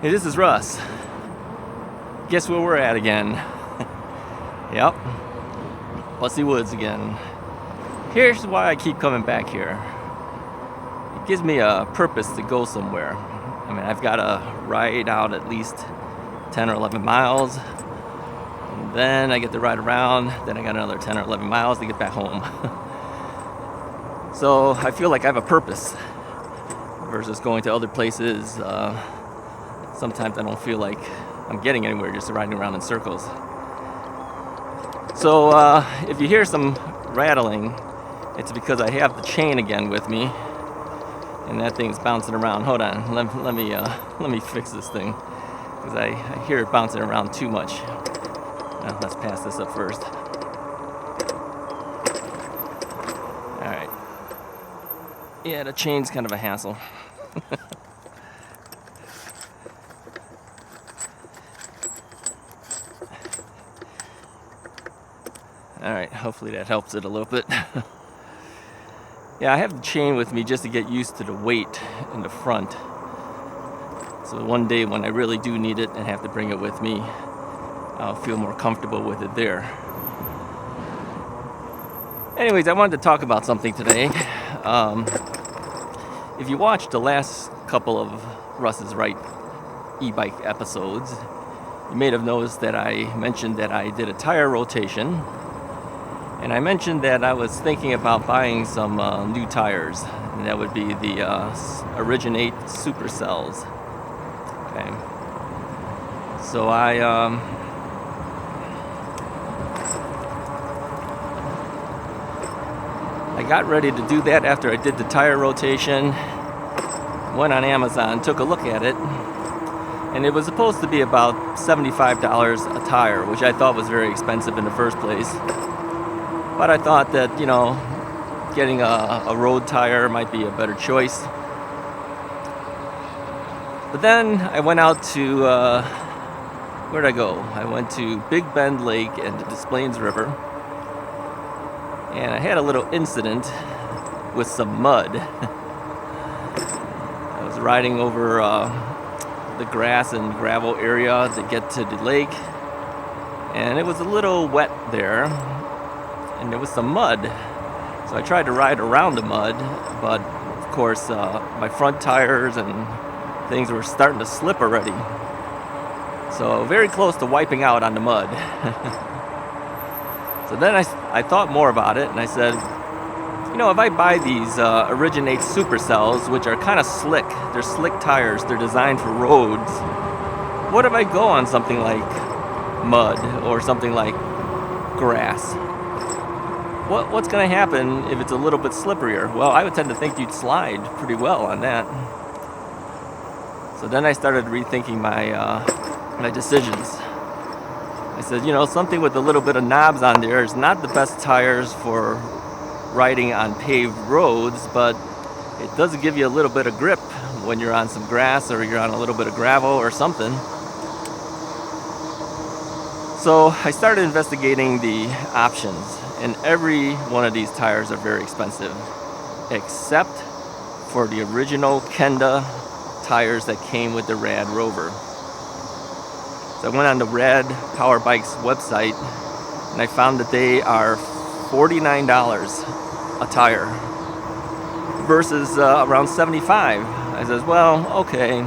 Hey, this is Russ. Guess where we're at again? Yep, Bussy Woods again. Here's why I keep coming back here. It gives me a purpose to go somewhere. I mean, I've got to ride out at least 10 or 11 miles. And then I get to ride around. Then I got another 10 or 11 miles to get back home. So I feel like I have a purpose versus going to other places. Sometimes I don't feel like I'm getting anywhere, just riding around in circles. So if you hear some rattling, it's because I have the chain again with me, and that thing's bouncing around. Hold on, let me fix this thing, because I hear it bouncing around too much. Now, let's pass this up first. All right. Yeah, the chain's kind of a hassle. All right, hopefully that helps it a little bit. Yeah, I have the chain with me just to get used to the weight in the front. So one day when I really do need it and have to bring it with me, I'll feel more comfortable with it there. Anyways, I wanted to talk about something today. If you watched the last couple of Russ's RadRover EBike episodes, you may have noticed that I mentioned that I did a tire rotation. And I mentioned that I was thinking about buying some new tires, and that would be the Originate Supercells. Okay. So I got ready to do that after I did the tire rotation. Went on Amazon, took a look at it, and it was supposed to be about $75 a tire, which I thought was very expensive in the first place. But I thought that, getting a road tire might be a better choice. But then I went out to, where'd I go? I went to Big Bend Lake and the Des Plaines River. And I had a little incident with some mud. I was riding over the grass and gravel area to get to the lake. And it was a little wet there. And there was some mud. So I tried to ride around the mud, but of course my front tires and things were starting to slip already. So very close to wiping out on the mud. So then I thought more about it, and I said, if I buy these Originate Supercells, which are kind of slick, they're slick tires, they're designed for roads, what if I go on something like mud or something like grass? What's going to happen if it's a little bit slipperier? Well, I would tend to think you'd slide pretty well on that. So then I started rethinking my decisions. I said, something with a little bit of knobs on there is not the best tires for riding on paved roads, but it does give you a little bit of grip when you're on some grass or you're on a little bit of gravel or something. So I started investigating the options. And every one of these tires are very expensive, except for the original Kenda tires that came with the RadRover. So I went on the Rad Power Bikes website, and I found that they are $49 a tire versus around $75. I said, well, okay,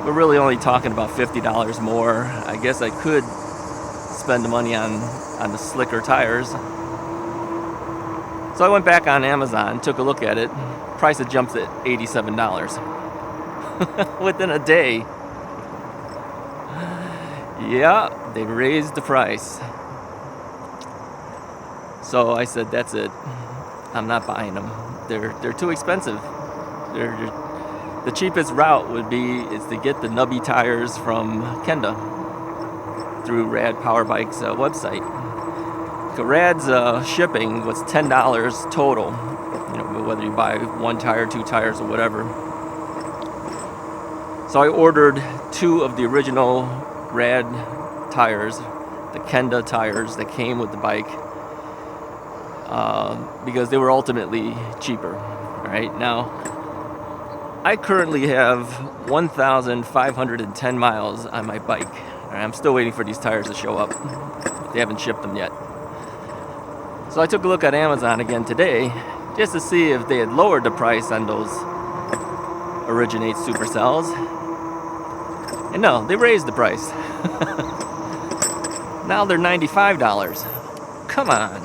we're really only talking about $50 more. I guess I could spend the money on the slicker tires. So I went back on Amazon, took a look at it. Price had jumped at $87 within a day. Yeah, they raised the price. So I said, that's it. I'm not buying them. They're too expensive. The cheapest route is to get the nubby tires from Kenda through Rad Power Bikes website. Rad's shipping was $10 total, whether you buy one tire, two tires, or whatever. So I ordered 2 of the original Rad tires, the Kenda tires that came with the bike, because they were ultimately cheaper. Right now, I currently have 1,510 miles on my bike. I'm still waiting for these tires to show up. They haven't shipped them yet. So I took a look at Amazon again today just to see if they had lowered the price on those Originate Supercells. And no, they raised the price. Now they're $95. Come on.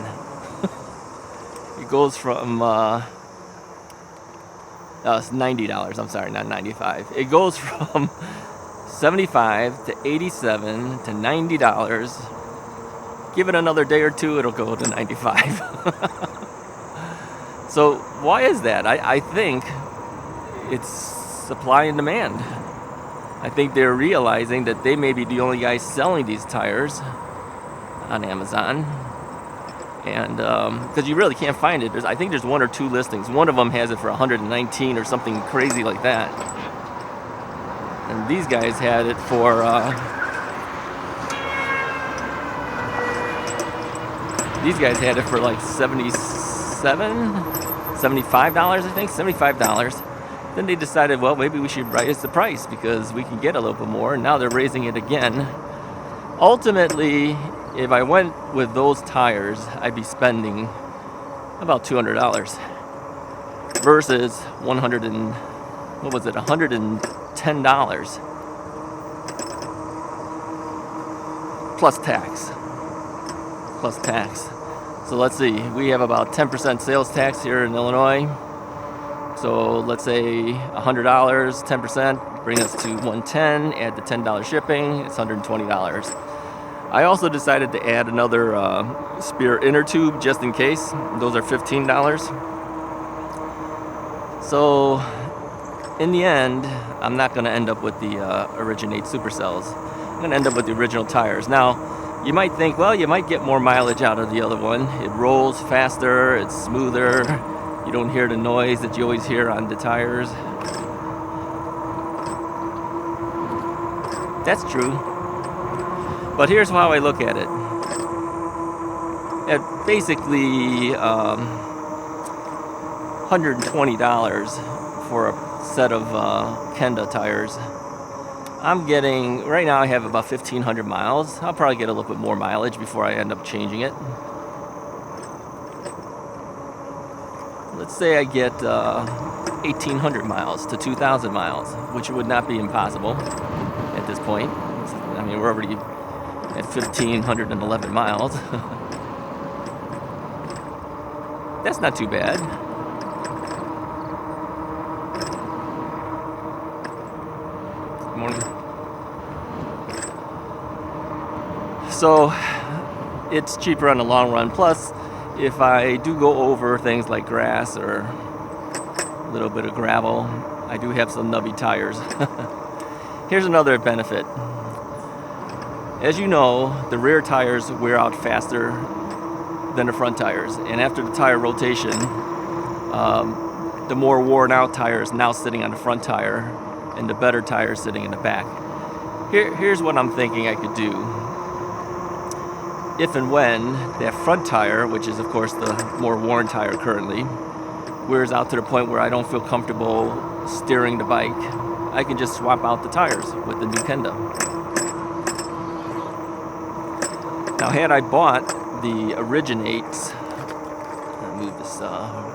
It goes from it's $90. I'm sorry, not 95. It goes from $75 to $87 to $90. Give it another day or two, it'll go to $95. So why is that? I think it's supply and demand. I think they're realizing that they may be the only guys selling these tires on Amazon. And because you really can't find it. I think there's one or two listings. One of them has it for $119 or something crazy like that. And these guys had it for like $75, I think, $75. Then they decided, well, maybe we should raise the price because we can get a little bit more. And now they're raising it again. Ultimately, if I went with those tires, I'd be spending about $200 versus $110 plus tax. So let's see, we have about 10% sales tax here in Illinois. So let's say $100, 10%, bring us to $110, add the $10 shipping, it's $120. I also decided to add another Spear inner tube just in case. Those are $15. So in the end, I'm not going to end up with the Originate Supercells. I'm going to end up with the original tires. Now, you might think, well, you might get more mileage out of the other one. It rolls faster, it's smoother. You don't hear the noise that you always hear on the tires. That's true. But here's how I look at it. At basically $120 for a set of Kenda tires, I'm getting, right now I have about 1,500 miles. I'll probably get a little bit more mileage before I end up changing it. Let's say I get 1,800 miles to 2,000 miles, which would not be impossible at this point. I mean, we're already at 1,511 miles. That's not too bad. Good morning. So it's cheaper on the long run. Plus, if I do go over things like grass or a little bit of gravel, I do have some nubby tires. Here's another benefit. As you know, the rear tires wear out faster than the front tires. And after the tire rotation, the more worn out tire is now sitting on the front tire and the better tire is sitting in the back. Here's what I'm thinking I could do. If and when that front tire, which is of course the more worn tire currently, wears out to the point where I don't feel comfortable steering the bike, I can just swap out the tires with the new Kenda. Now, had I bought the Originates, I'll move this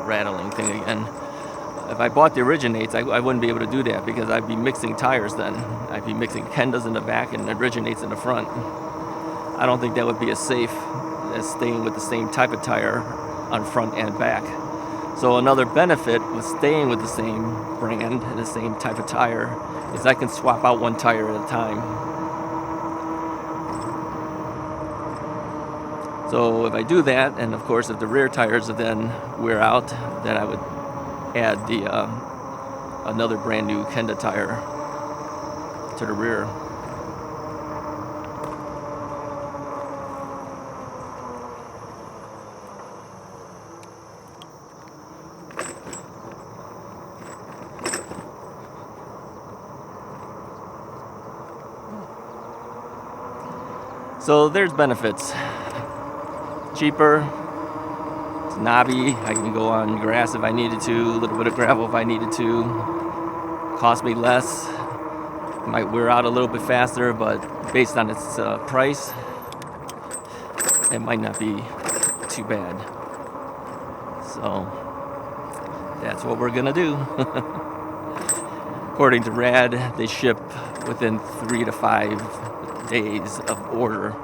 rattling thing again. If I bought the Originates, I wouldn't be able to do that because I'd be mixing tires then. I'd be mixing Kendas in the back and Originates in the front. I don't think that would be as safe as staying with the same type of tire on front and back. So another benefit with staying with the same brand and the same type of tire is I can swap out one tire at a time. So if I do that, and of course if the rear tires then wear out, then I would add the another brand new Kenda tire to the rear. So there's benefits. Cheaper, it's knobby, I can go on grass if I needed to, a little bit of gravel if I needed to. cost me less. It might wear out a little bit faster, but based on its price, it might not be too bad. So that's what we're gonna do. According to Rad, they ship within 3 to 5 days of order.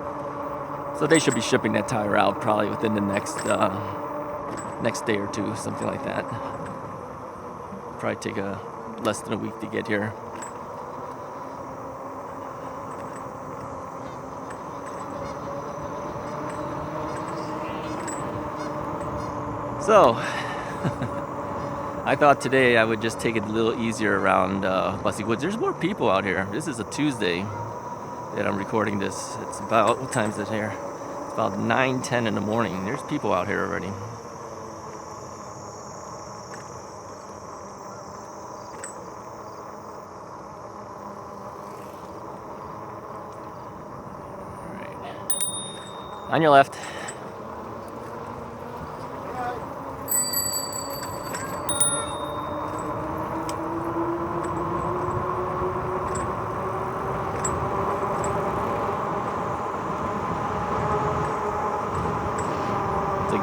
So they should be shipping that tire out probably within the next day or two, something like that. Probably take less than a week to get here. So, I thought today I would just take it a little easier around Bussy Woods. There's more people out here. This is a Tuesday that I'm recording this. It's about, what time is it here? It's about 9:10 in the morning. There's people out here already. All right. On your left.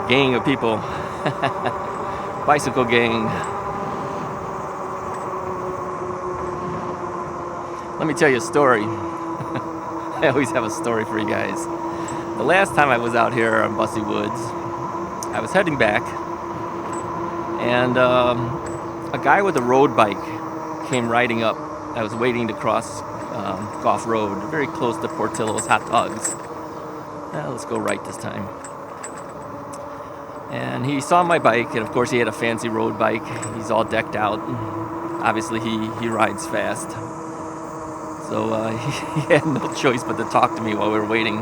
Gang of people. Bicycle gang. Let me tell you a story. I always have a story for you guys. The last time I was out here on Bussy Woods, I was heading back, and a guy with a road bike came riding up. I was waiting to cross Goff Road, very close to Portillo's Hot Dogs. Let's go right this time. And he saw my bike, and of course he had a fancy road bike. He's all decked out. Obviously he rides fast. So he had no choice but to talk to me while we were waiting.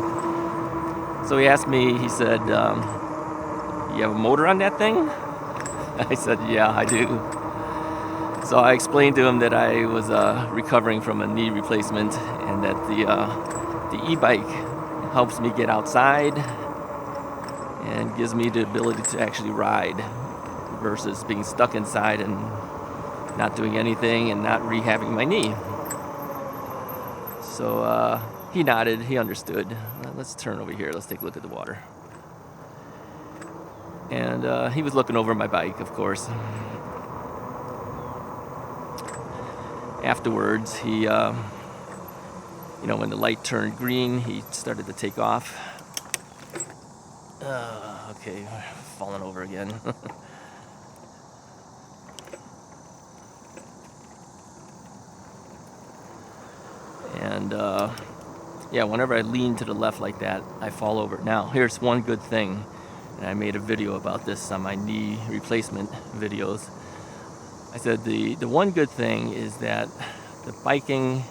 So he asked me, he said, you have a motor on that thing? I said, yeah, I do. So I explained to him that I was recovering from a knee replacement, and that the e-bike helps me get outside and gives me the ability to actually ride versus being stuck inside and not doing anything and not rehabbing my knee. So he nodded, he understood. Let's turn over here, let's take a look at the water. And he was looking over my bike, of course. Afterwards, he, when the light turned green, he started to take off. Okay, falling over again. And whenever I lean to the left like that, I fall over. Now, here's one good thing, and I made a video about this on my knee replacement videos. I said the one good thing is that the biking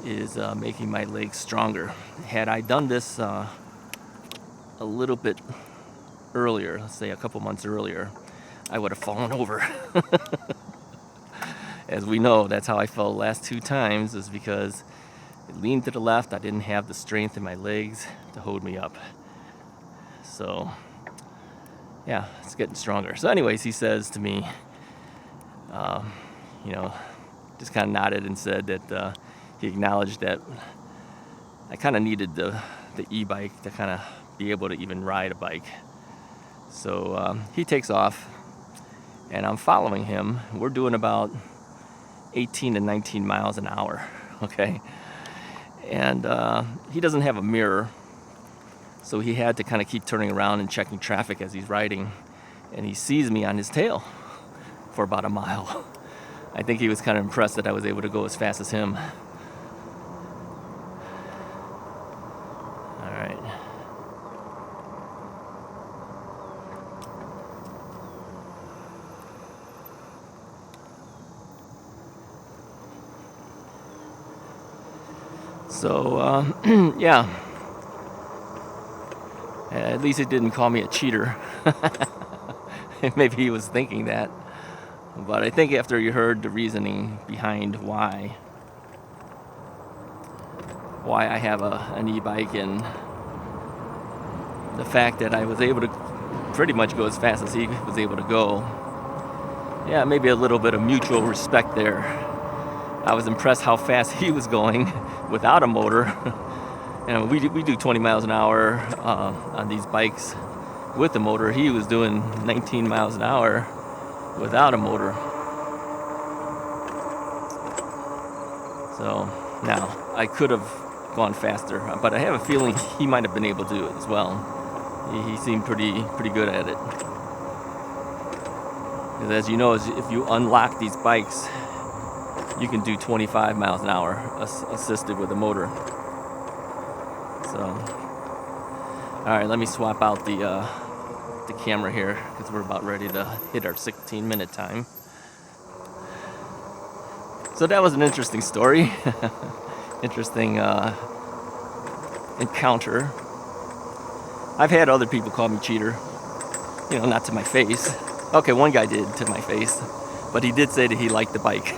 is making my legs stronger. Had I done this a little bit earlier, let's say a couple months earlier, I would have fallen over. As we know, that's how I fell the last 2 times, is because it leaned to the left. I didn't have the strength in my legs to hold me up. So, yeah, it's getting stronger. So anyways, he says to me, just kind of nodded and said that he acknowledged that I kind of needed the e-bike to kind of be able to even ride a bike. So he takes off, and I'm following him. We're doing about 18 to 19 miles an hour, okay? And he doesn't have a mirror, so he had to kind of keep turning around and checking traffic as he's riding. And he sees me on his tail for about a mile. I think he was kind of impressed that I was able to go as fast as him. All right. So, yeah. At least he didn't call me a cheater. Maybe he was thinking that. But I think after you heard the reasoning behind why I have an e-bike, and the fact that I was able to pretty much go as fast as he was able to go, yeah, maybe a little bit of mutual respect there. I was impressed how fast he was going without a motor. And we do 20 miles an hour on these bikes with a motor. He was doing 19 miles an hour without a motor. So now I could have gone faster, but I have a feeling he might have been able to do it as well. He seemed pretty good at it. Because as you know, if you unlock these bikes, you can do 25 miles an hour assisted with a motor. So, all right, let me swap out the camera here because we're about ready to hit our 16-minute time. So that was an interesting story, interesting encounter. I've had other people call me cheater, not to my face. Okay, one guy did to my face, but he did say that he liked the bike.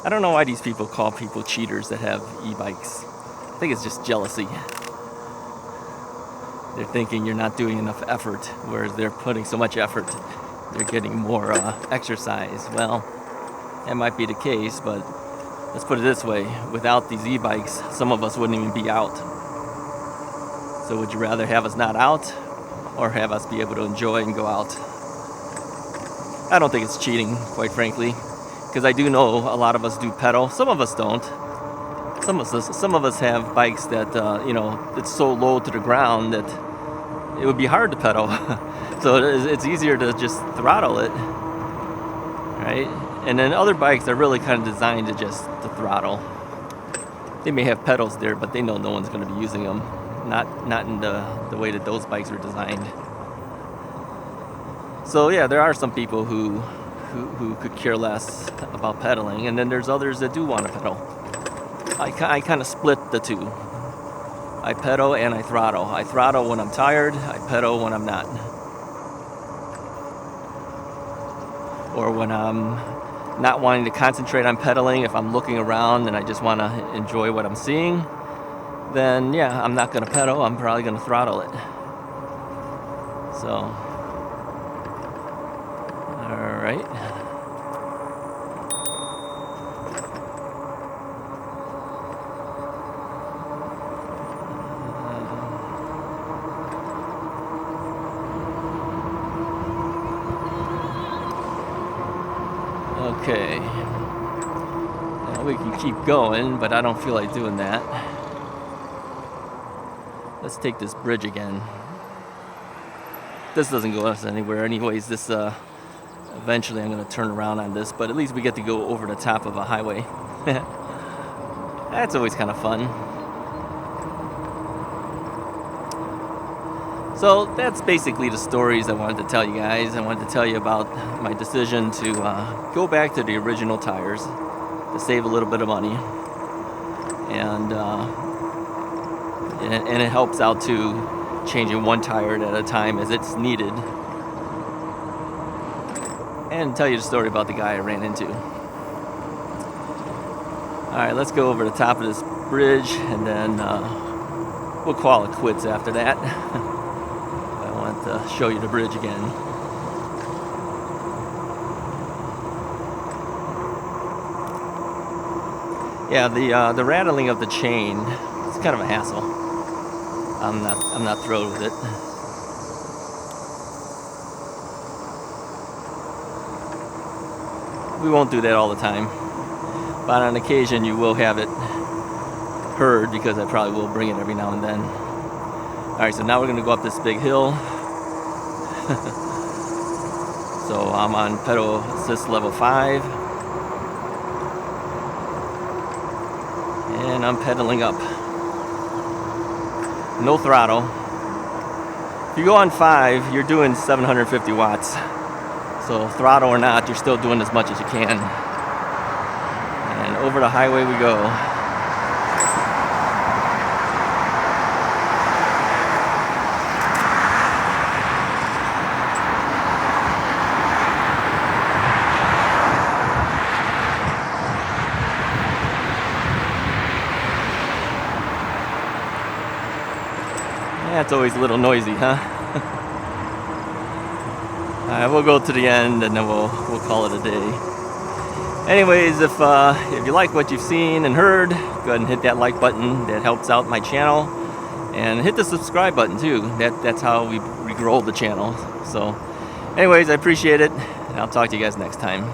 I don't know why these people call people cheaters that have e-bikes. I think it's just jealousy. They're thinking you're not doing enough effort, whereas they're putting so much effort, they're getting more exercise. Well, that might be the case, but let's put it this way. Without these e-bikes, some of us wouldn't even be out. So would you rather have us not out or have us be able to enjoy and go out? I don't think it's cheating, quite frankly, because I do know a lot of us do pedal. Some of us don't. Some of us have bikes that, it's so low to the ground that it would be hard to pedal. So it's easier to just throttle it, right? And then other bikes are really kind of designed to throttle. They may have pedals there, but they know no one's going to be using them. Not in the way that those bikes were designed. So yeah, there are some people who could care less about pedaling, and then there's others that do want to pedal. I kind of split the two. I pedal and I throttle. I throttle when I'm tired. I pedal when I'm not. Or when I'm not wanting to concentrate on pedaling, if I'm looking around and I just want to enjoy what I'm seeing, then yeah, I'm not going to pedal. I'm probably going to throttle it. So, all right. Okay. Now we can keep going, but I don't feel like doing that. Let's take this bridge again. This doesn't go us anywhere anyways. This eventually I'm going to turn around on this, but at least we get to go over the top of a highway. That's always kind of fun. So that's basically the stories I wanted to tell you guys. I wanted to tell you about my decision to go back to the original tires to save a little bit of money. And it helps out too, changing one tire at a time as it's needed. And tell you the story about the guy I ran into. Alright, let's go over the top of this bridge and then we'll call it quits after that. I want to show you the bridge again. Yeah, the rattling of the chain, it's kind of a hassle. I'm not thrilled with it. We won't do that all the time, but on occasion you will have it heard because I probably will bring it every now and then. Alright, so now we're going to go up this big hill. So I'm on pedal assist level 5. And I'm pedaling up. No throttle. If you go on 5, you're doing 750 watts. So throttle or not, you're still doing as much as you can. And over the highway we go. Yeah, it's always a little noisy, huh? Alright, we'll go to the end and then we'll call it a day. Anyways, if you like what you've seen and heard, go ahead and hit that like button. That helps out my channel. And hit the subscribe button too. That's how we grow the channel. So anyways, I appreciate it. And I'll talk to you guys next time.